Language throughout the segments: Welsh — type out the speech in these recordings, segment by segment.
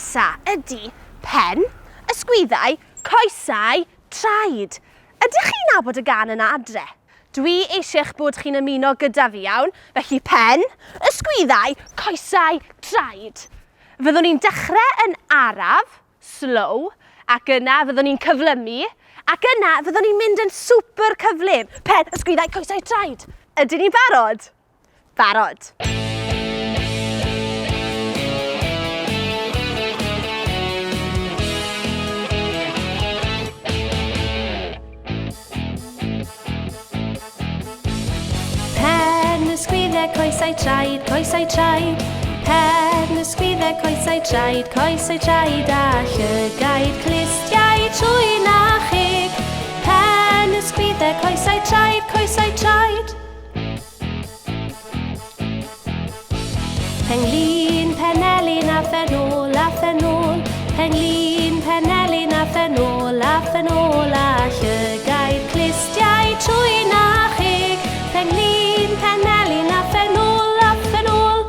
nesa ydy pen, ysgwyddau, coesau, traed. Ydych chi'n nabod y gan yna adre? Dwi eisiau bod chi'n ymuno gyda fi iawn, felly pen, ysgwyddau, coesau, traed. Fyddwn ni'n dechrau yn araf, slow, ac yna fyddwn ni'n cyflymu, ac yna fyddwn ni'n mynd yn super cyflym. Pen, ysgwyddau, coesau, traed. Ydyn ni'n barod? Barod. Ysgwyddau, coesau, traed, coesau, traed. Pen, ysgwyddau, coesau, traed, coesau, traed. A llygaid, clistiau, trwy na chig. Pen, ysgwyddau, coesau, traed, coesau, traed. Penglin, penelin, a phenol, a phenol. Penglin, penelin, a phenol, a phenol. A llygaid, clistiau, trwy na chig. Penglin, penelin, a phenol, a phenol.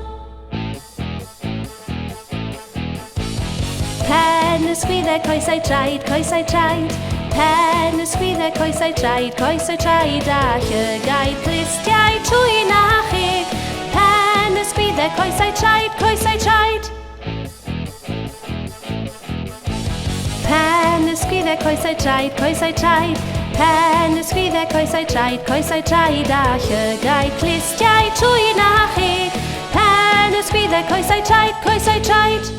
Pen, ysgwyddau, coesau, traed, coesau, traed. Pen, ysgwyddau, coesau, traed, coesau, traed. A llygaid, clistiau, trwy na chig. Pen, ysgwyddau, coesau, traed, coesau, traed. Pen, ysgwyddau, coesau, traed, coesau, traed. Pen, ysgwyddau, coesau, traed, coesau, traed. A llygaid, clistiau, trwy na chig. Pen, ysgwyddau, coesau, traed, coesau, traed.